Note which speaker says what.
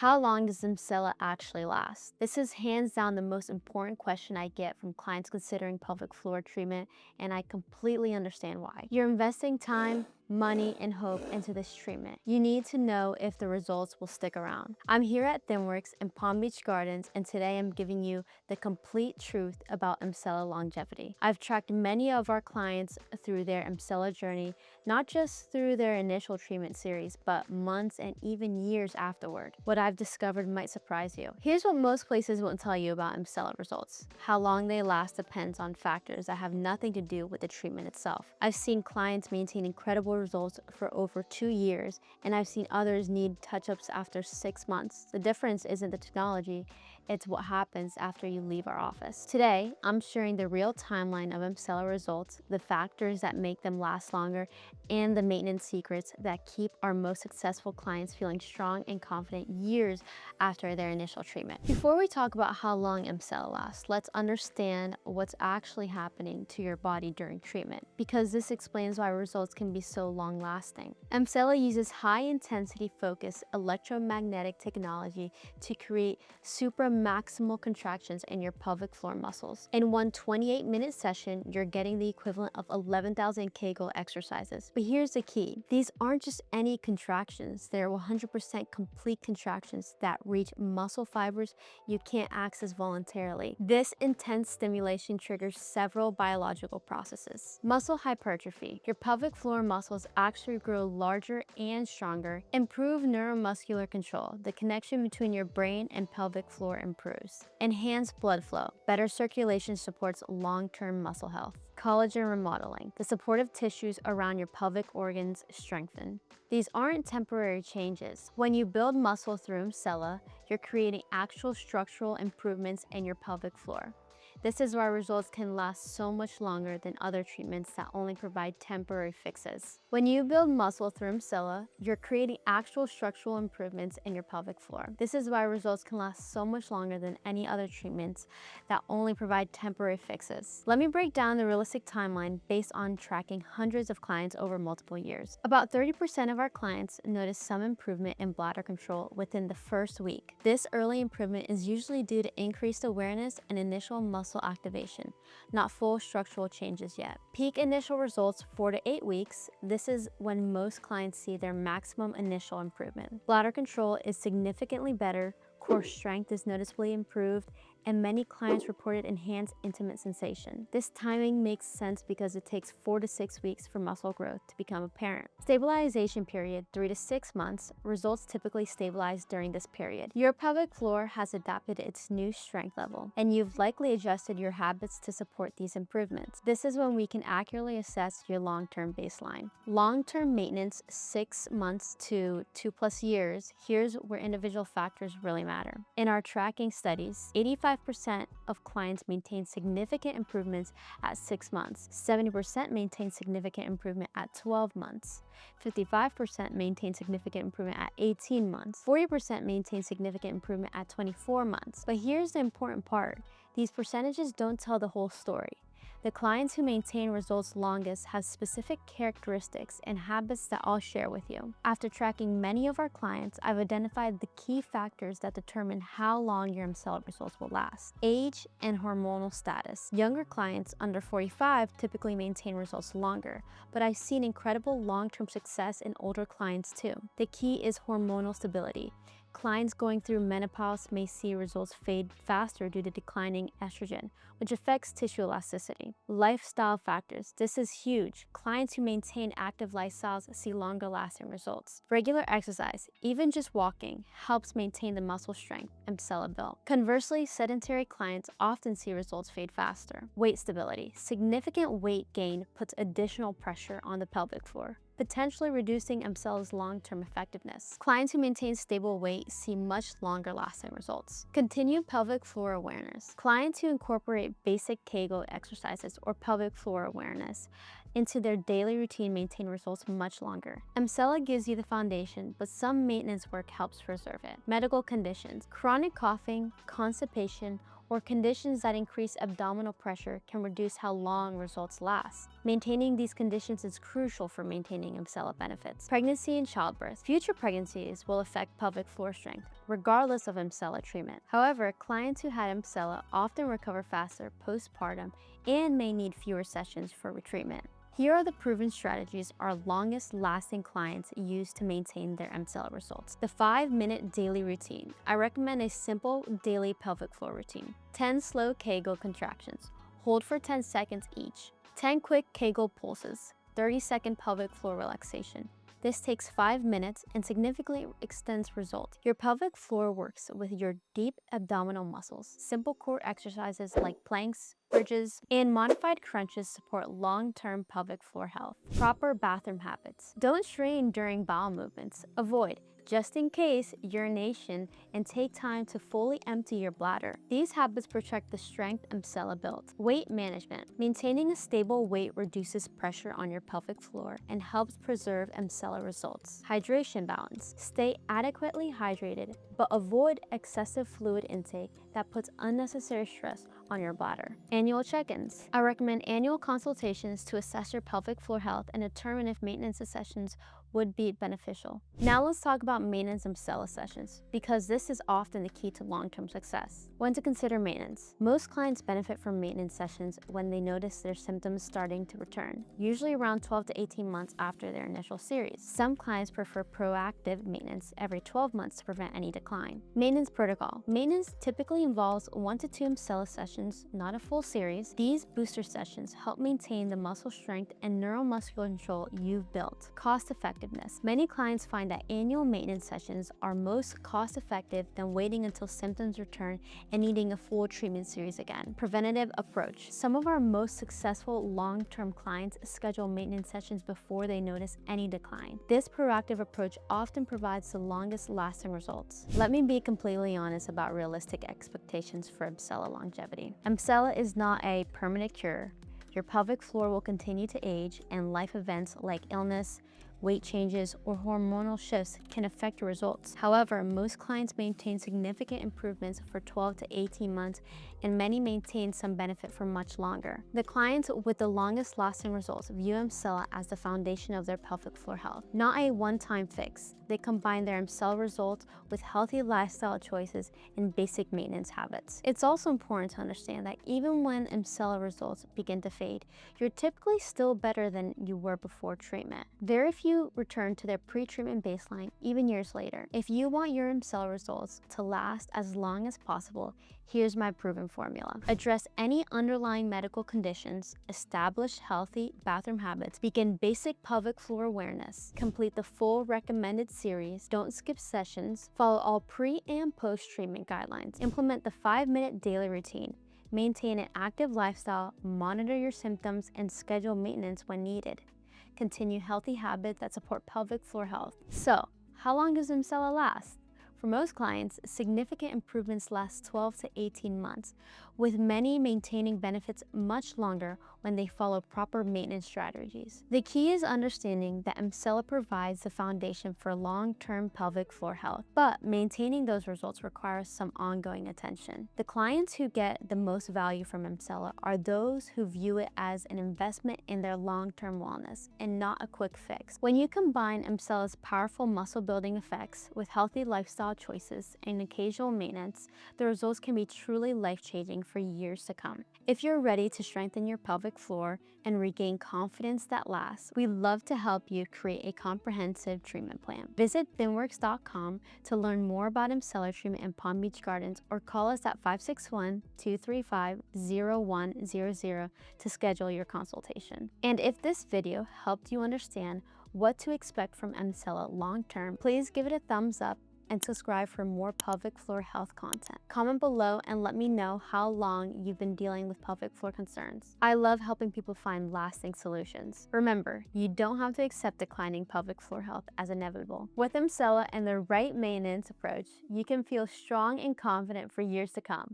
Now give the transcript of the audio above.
Speaker 1: How long does EmSella actually last? This is hands down the most important question I get from clients considering pelvic floor treatment, and I completely understand why. You're investing time, money, and hope into this treatment. You need to know if the results will stick around. I'm here at ThinWorks in Palm Beach Gardens, and today I'm giving you the complete truth about EmSella longevity. I've tracked many of our clients through their EmSella journey, not just through their initial treatment series, but months and even years afterward. What I've discovered might surprise you. Here's what most places won't tell you about EmSella results. How long they last depends on factors that have nothing to do with the treatment itself. I've seen clients maintain incredible results for over 2 years, and I've seen others need touch-ups after 6 months. The difference isn't the technology, it's what happens after you leave our office. Today, I'm sharing the real timeline of EmSella results, the factors that make them last longer, and the maintenance secrets that keep our most successful clients feeling strong and confident years after their initial treatment. Before we talk about how long EmSella lasts, let's understand what's actually happening to your body during treatment, because this explains why results can be so long-lasting. EmSella uses high-intensity focused electromagnetic technology to create maximal contractions in your pelvic floor muscles. In one 28-minute session, you're getting the equivalent of 11,000 Kegel exercises. But here's the key. These aren't just any contractions. They're 100% complete contractions that reach muscle fibers you can't access voluntarily. This intense stimulation triggers several biological processes. Muscle hypertrophy. Your pelvic floor muscles actually grow larger and stronger. Improve neuromuscular control. The connection between your brain and pelvic floor improves. Enhanced blood flow. Better circulation supports long-term muscle health. Collagen remodeling. The supportive tissues around your pelvic organs strengthen. These aren't temporary changes. When you build muscle through EmSella, you're creating actual structural improvements in your pelvic floor. This is why results can last so much longer than other treatments that only provide temporary fixes. When you build muscle through EmSella, you're creating actual structural improvements in your pelvic floor. This is why results can last so much longer than any other treatments that only provide temporary fixes. Let me break down the realistic timeline based on tracking hundreds of clients over multiple years. About 30% of our clients notice some improvement in bladder control within the first week. This early improvement is usually due to increased awareness and initial muscle activation, not full structural changes yet. Peak initial results 4 to 8 weeks. This is when most clients see their maximum initial improvement. Bladder control is significantly better, core strength is noticeably improved, and many clients reported enhanced intimate sensation. This timing makes sense because it takes 4 to 6 weeks for muscle growth to become apparent. Stabilization period 3 to 6 months. Results typically stabilize during this period. Your pelvic floor has adapted its new strength level, and you've likely adjusted your habits to support these improvements. This is when we can accurately assess your long-term baseline. Long-term maintenance 6 months to 2+ years. Here's where individual factors really matter. In our tracking studies, 85% of clients maintain significant improvements at 6 months. 70% maintain significant improvement at 12 months. 55% maintain significant improvement at 18 months. 40% maintain significant improvement at 24 months. But here's the important part. These percentages don't tell the whole story. The clients who maintain results longest have specific characteristics and habits that I'll share with you. After tracking many of our clients, I've identified the key factors that determine how long your EmSella results will last. Age and hormonal status. Younger clients under 45 typically maintain results longer, but I've seen incredible long-term success in older clients too. The key is hormonal stability. Clients going through menopause may see results fade faster due to declining estrogen, which affects tissue elasticity. Lifestyle factors. This is huge. Clients who maintain active lifestyles see longer lasting results. Regular exercise, even just walking, helps maintain the muscle strength EmSella built. Conversely, sedentary clients often see results fade faster. Weight stability. Significant weight gain puts additional pressure on the pelvic floor, potentially reducing EmSella's long-term effectiveness. Clients who maintain stable weight see much longer lasting results. Continued pelvic floor awareness. Clients who incorporate basic Kegel exercises or pelvic floor awareness into their daily routine maintain results much longer. EmSella gives you the foundation, but some maintenance work helps preserve it. Medical conditions. Chronic coughing, constipation, or conditions that increase abdominal pressure can reduce how long results last. Maintaining these conditions is crucial for maintaining EmSella benefits. Pregnancy and childbirth. Future pregnancies will affect pelvic floor strength, regardless of EmSella treatment. However, clients who had EmSella often recover faster postpartum and may need fewer sessions for retreatment. Here are the proven strategies our longest lasting clients use to maintain their EmSella results. The 5-minute daily routine. I recommend a simple daily pelvic floor routine. 10 slow Kegel contractions. Hold for 10 seconds each. 10 quick Kegel pulses. 30-second pelvic floor relaxation. This takes 5 minutes and significantly extends results. Your pelvic floor works with your deep abdominal muscles. Simple core exercises like planks, bridges, and modified crunches support long-term pelvic floor health. Proper bathroom habits. Don't strain during bowel movements. Avoid, just in case, urination, and take time to fully empty your bladder. These habits protect the strength EmSella built. Weight management. Maintaining a stable weight reduces pressure on your pelvic floor and helps preserve EmSella results. Hydration balance. Stay adequately hydrated, but avoid excessive fluid intake that puts unnecessary stress on your bladder. Annual check-ins. I recommend annual consultations to assess your pelvic floor health and determine if maintenance sessions would be beneficial. Now let's talk about maintenance EmSella sessions, because this is often the key to long-term success. When to consider maintenance. Most clients benefit from maintenance sessions when they notice their symptoms starting to return, usually around 12 to 18 months after their initial series. Some clients prefer proactive maintenance every 12 months to prevent any decline. Maintenance protocol. Maintenance typically involves 1 to 2 EmSella sessions, not a full series. These booster sessions help maintain the muscle strength and neuromuscular control you've built. Cost effectiveness. Many clients find that annual maintenance sessions are most cost-effective than waiting until symptoms return and needing a full treatment series again. Preventative approach. Some of our most successful long-term clients schedule maintenance sessions before they notice any decline. This proactive approach often provides the longest lasting results. Let me be completely honest about realistic expectations for EmSella longevity. EmSella is not a permanent cure. Your pelvic floor will continue to age, and life events like illness, weight changes, or hormonal shifts can affect your results. However, most clients maintain significant improvements for 12 to 18 months, and many maintain some benefit for much longer. The clients with the longest lasting results view EmSella as the foundation of their pelvic floor health, not a one-time fix. They combine their EmSella results with healthy lifestyle choices and basic maintenance habits. It's also important to understand that even when EmSella results begin to fade, you're typically still better than you were before treatment. Very few return to their pre-treatment baseline even years later. If you want your EmSella results to last as long as possible, here's my proven formula. Address any underlying medical conditions, establish healthy bathroom habits, begin basic pelvic floor awareness, complete the full recommended series, don't skip sessions, follow all pre and post-treatment guidelines, implement the 5-minute daily routine, maintain an active lifestyle, monitor your symptoms, and schedule maintenance when needed. Continue healthy habits that support pelvic floor health. So, how long does EmSella last? For most clients, significant improvements last 12 to 18 months, with many maintaining benefits much longer when they follow proper maintenance strategies. The key is understanding that EmSella provides the foundation for long-term pelvic floor health, but maintaining those results requires some ongoing attention. The clients who get the most value from EmSella are those who view it as an investment in their long-term wellness and not a quick fix. When you combine EmSella's powerful muscle-building effects with healthy lifestyle choices and occasional maintenance, the results can be truly life-changing for years to come. If you're ready to strengthen your pelvic floor and regain confidence that lasts, we'd love to help you create a comprehensive treatment plan. Visit ThinWorks.com to learn more about EmSella treatment in Palm Beach Gardens, or call us at 561-235-0100 to schedule your consultation. And if this video helped you understand what to expect from EmSella long-term, please give it a thumbs up and subscribe for more pelvic floor health content. Comment below and let me know how long you've been dealing with pelvic floor concerns. I love helping people find lasting solutions. Remember, you don't have to accept declining pelvic floor health as inevitable. With EmSella and the right maintenance approach, you can feel strong and confident for years to come.